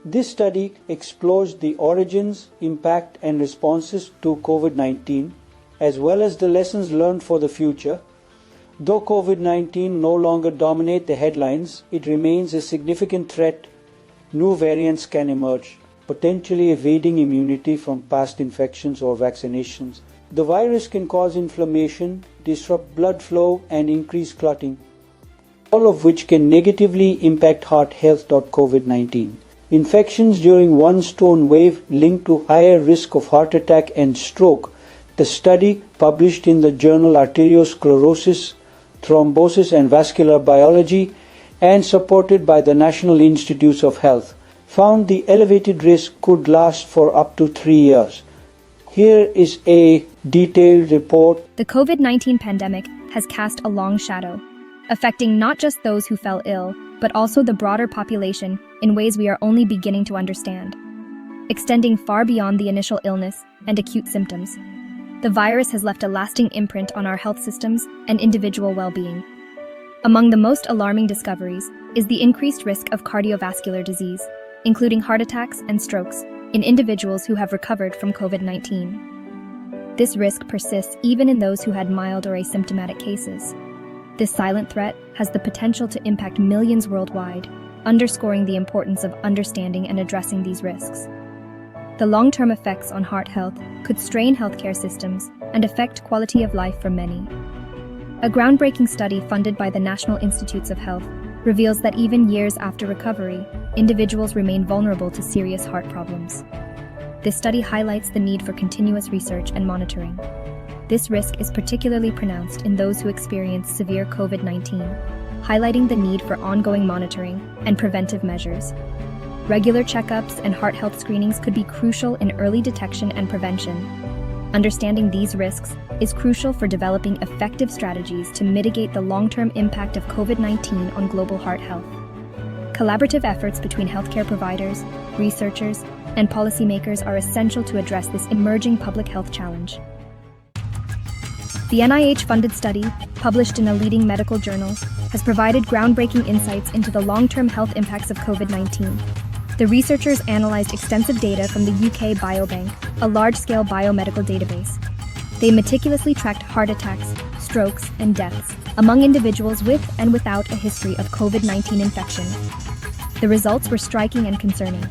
This study explores the origins, impact, and responses to COVID-19, as well as the lessons learned for the future. Though COVID-19 no longer dominates the headlines, it remains a significant threat. New variants can emerge, potentially evading immunity from past infections or vaccinations. The virus can cause inflammation, disrupt blood flow, and increase clotting, all of which can negatively impact heart health. COVID-19. Infections during one storm wave linked to higher risk of heart attack and stroke. The study, published in the journal Arteriosclerosis, Thrombosis and Vascular Biology, and supported by the National Institutes of Health, found the elevated risk could last for up to 3 years. Here is a detailed report. The COVID-19 pandemic has cast a long shadow, affecting not just those who fell ill, but also the broader population in ways we are only beginning to understand. Extending far beyond the initial illness and acute symptoms, the virus has left a lasting imprint on our health systems and individual well-being. Among the most alarming discoveries is the increased risk of cardiovascular disease, including heart attacks and strokes, in individuals who have recovered from COVID-19. This risk persists even in those who had mild or asymptomatic cases. This silent threat has the potential to impact millions worldwide, underscoring the importance of understanding and addressing these risks. The long-term effects on heart health could strain healthcare systems and affect quality of life for many. A groundbreaking study funded by the National Institutes of Health reveals that even years after recovery, individuals remain vulnerable to serious heart problems. This study highlights the need for continuous research and monitoring. This risk is particularly pronounced in those who experience severe COVID-19, highlighting the need for ongoing monitoring and preventive measures. Regular checkups and heart health screenings could be crucial in early detection and prevention. Understanding these risks is crucial for developing effective strategies to mitigate the long-term impact of COVID-19 on global heart health. Collaborative efforts between healthcare providers, researchers, and policymakers are essential to address this emerging public health challenge. The NIH-funded study, published in a leading medical journal, has provided groundbreaking insights into the long-term health impacts of COVID-19. The researchers analyzed extensive data from the UK Biobank, a large-scale biomedical database. They meticulously tracked heart attacks, strokes, and deaths among individuals with and without a history of COVID-19 infection. The results were striking and concerning.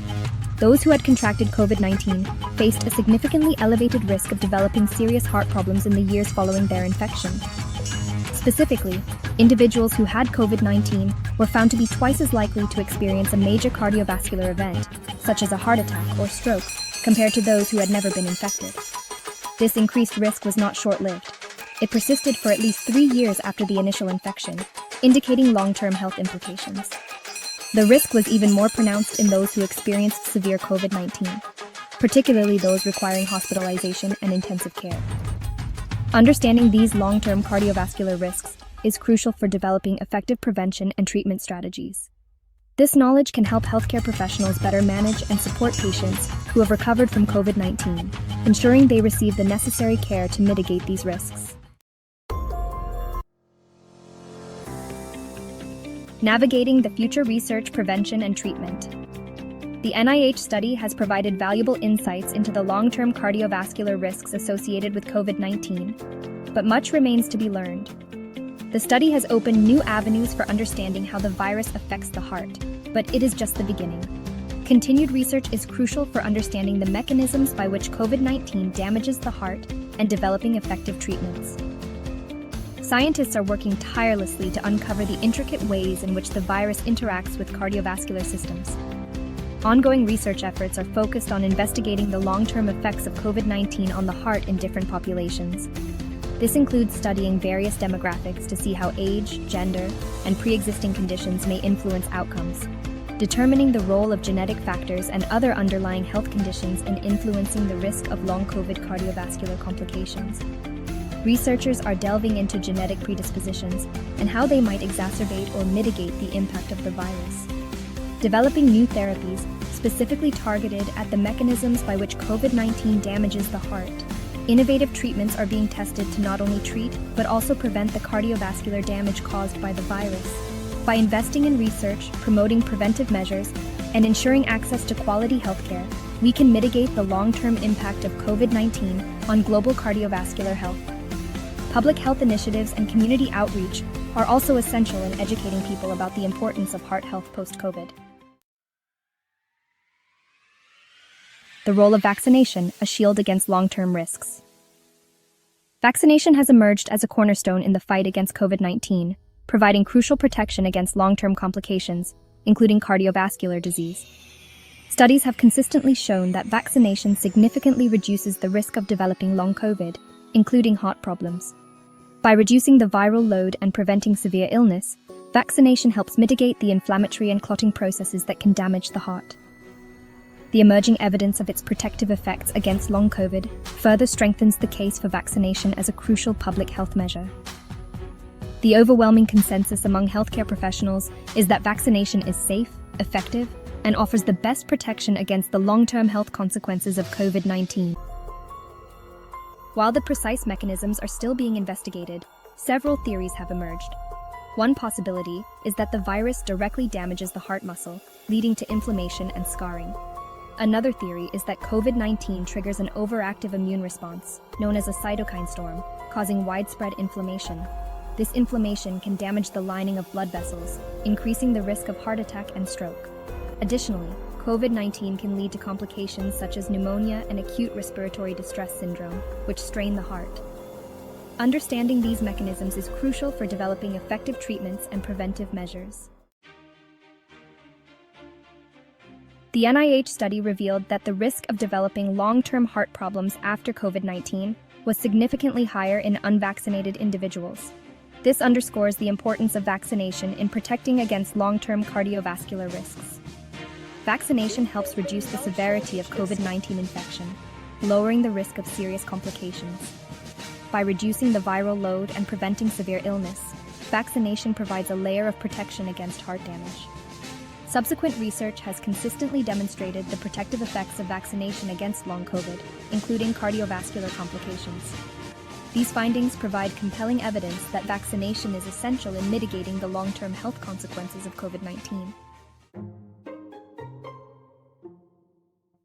Those who had contracted COVID-19 faced a significantly elevated risk of developing serious heart problems in the years following their infection. Specifically, individuals who had COVID-19 were found to be twice as likely to experience a major cardiovascular event, such as a heart attack or stroke, compared to those who had never been infected. This increased risk was not short-lived. It persisted for at least 3 years after the initial infection, indicating long-term health implications. The risk was even more pronounced in those who experienced severe COVID-19, particularly those requiring hospitalization and intensive care. Understanding these long-term cardiovascular risks is crucial for developing effective prevention and treatment strategies. This knowledge can help healthcare professionals better manage and support patients who have recovered from COVID-19, ensuring they receive the necessary care to mitigate these risks. Navigating the future research, prevention, and treatment. The NIH study has provided valuable insights into the long-term cardiovascular risks associated with COVID-19, but much remains to be learned. The study has opened new avenues for understanding how the virus affects the heart, but it is just the beginning. Continued research is crucial for understanding the mechanisms by which COVID-19 damages the heart and developing effective treatments. Scientists are working tirelessly to uncover the intricate ways in which the virus interacts with cardiovascular systems. Ongoing research efforts are focused on investigating the long-term effects of COVID-19 on the heart in different populations. This includes studying various demographics to see how age, gender, and pre-existing conditions may influence outcomes, determining the role of genetic factors and other underlying health conditions in influencing the risk of long COVID cardiovascular complications. Researchers are delving into genetic predispositions and how they might exacerbate or mitigate the impact of the virus. Developing new therapies specifically targeted at the mechanisms by which COVID-19 damages the heart. Innovative treatments are being tested to not only treat, but also prevent the cardiovascular damage caused by the virus. By investing in research, promoting preventive measures, and ensuring access to quality healthcare, we can mitigate the long-term impact of COVID-19 on global cardiovascular health. Public health initiatives and community outreach are also essential in educating people about the importance of heart health post-COVID. The role of vaccination, a shield against long-term risks. Vaccination has emerged as a cornerstone in the fight against COVID-19, providing crucial protection against long-term complications, including cardiovascular disease. Studies have consistently shown that vaccination significantly reduces the risk of developing long COVID, including heart problems. By reducing the viral load and preventing severe illness, vaccination helps mitigate the inflammatory and clotting processes that can damage the heart. The emerging evidence of its protective effects against long COVID further strengthens the case for vaccination as a crucial public health measure. The overwhelming consensus among healthcare professionals is that vaccination is safe, effective, and offers the best protection against the long-term health consequences of COVID-19. While the precise mechanisms are still being investigated, several theories have emerged. One possibility is that the virus directly damages the heart muscle, leading to inflammation and scarring. Another theory is that COVID-19 triggers an overactive immune response, known as a cytokine storm, causing widespread inflammation. This inflammation can damage the lining of blood vessels, increasing the risk of heart attack and stroke. Additionally, COVID-19 can lead to complications such as pneumonia and acute respiratory distress syndrome, which strain the heart. Understanding these mechanisms is crucial for developing effective treatments and preventive measures. The NIH study revealed that the risk of developing long-term heart problems after COVID-19 was significantly higher in unvaccinated individuals. This underscores the importance of vaccination in protecting against long-term cardiovascular risks. Vaccination helps reduce the severity of COVID-19 infection, lowering the risk of serious complications. By reducing the viral load and preventing severe illness, vaccination provides a layer of protection against heart damage. Subsequent research has consistently demonstrated the protective effects of vaccination against long COVID, including cardiovascular complications. These findings provide compelling evidence that vaccination is essential in mitigating the long-term health consequences of COVID-19.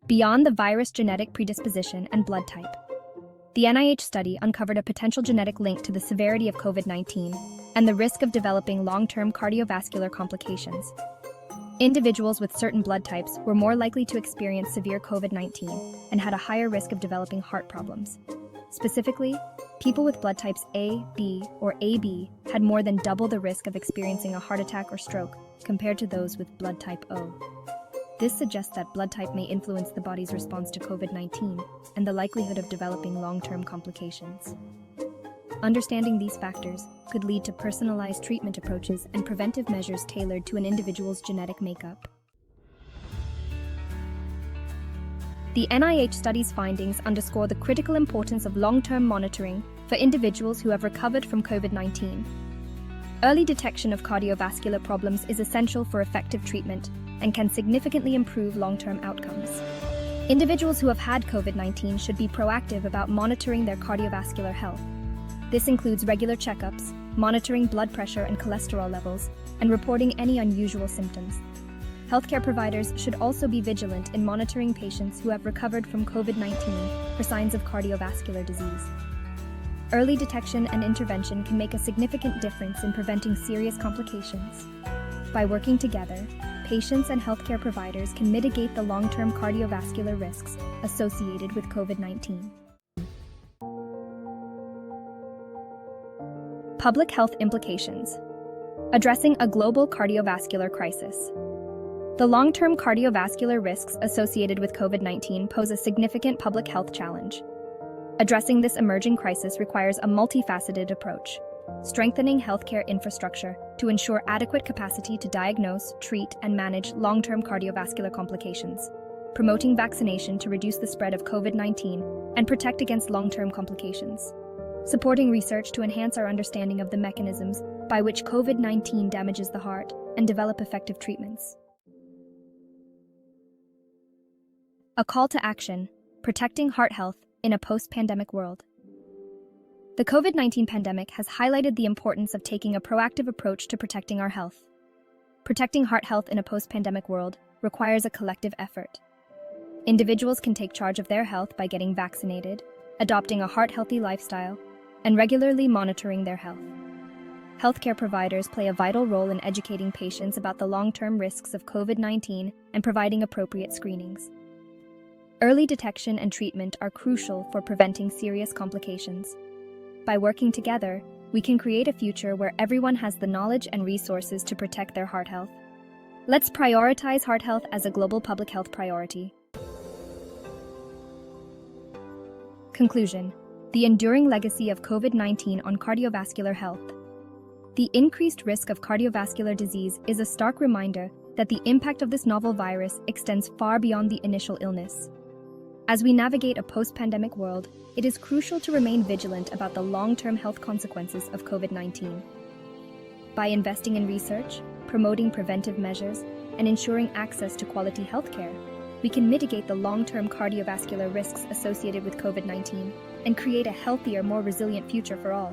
Beyond the virus genetic predisposition and blood type, the NIH study uncovered a potential genetic link to the severity of COVID-19 and the risk of developing long-term cardiovascular complications. Individuals with certain blood types were more likely to experience severe COVID-19 and had a higher risk of developing heart problems. Specifically, people with blood types A, B, or AB had more than double the risk of experiencing a heart attack or stroke compared to those with blood type O. This suggests that blood type may influence the body's response to COVID-19 and the likelihood of developing long-term complications. Understanding these factors could lead to personalized treatment approaches and preventive measures tailored to an individual's genetic makeup. The NIH study's findings underscore the critical importance of long-term monitoring for individuals who have recovered from COVID-19. Early detection of cardiovascular problems is essential for effective treatment and can significantly improve long-term outcomes. Individuals who have had COVID-19 should be proactive about monitoring their cardiovascular health. This includes regular checkups, monitoring blood pressure and cholesterol levels, and reporting any unusual symptoms. Healthcare providers should also be vigilant in monitoring patients who have recovered from COVID-19 for signs of cardiovascular disease. Early detection and intervention can make a significant difference in preventing serious complications. By working together, patients and healthcare providers can mitigate the long-term cardiovascular risks associated with COVID-19. Public health implications. Addressing a global cardiovascular crisis. The long-term cardiovascular risks associated with COVID-19 pose a significant public health challenge. Addressing this emerging crisis requires a multifaceted approach, strengthening healthcare infrastructure to ensure adequate capacity to diagnose, treat, and manage long-term cardiovascular complications, promoting vaccination to reduce the spread of COVID-19 and protect against long-term complications, supporting research to enhance our understanding of the mechanisms by which COVID-19 damages the heart and develop effective treatments. A call to action, protecting heart health in a post-pandemic world. The COVID-19 pandemic has highlighted the importance of taking a proactive approach to protecting our health. Protecting heart health in a post-pandemic world requires a collective effort. Individuals can take charge of their health by getting vaccinated, adopting a heart-healthy lifestyle, and regularly monitoring their health. Healthcare providers play a vital role in educating patients about the long-term risks of COVID-19 and providing appropriate screenings. Early detection and treatment are crucial for preventing serious complications. By working together, we can create a future where everyone has the knowledge and resources to protect their heart health. Let's prioritize heart health as a global public health priority. Conclusion: the enduring legacy of COVID-19 on cardiovascular health. The increased risk of cardiovascular disease is a stark reminder that the impact of this novel virus extends far beyond the initial illness. As we navigate a post-pandemic world, it is crucial to remain vigilant about the long-term health consequences of COVID-19. By investing in research, promoting preventive measures, and ensuring access to quality healthcare, we can mitigate the long-term cardiovascular risks associated with COVID-19 and create a healthier, more resilient future for all.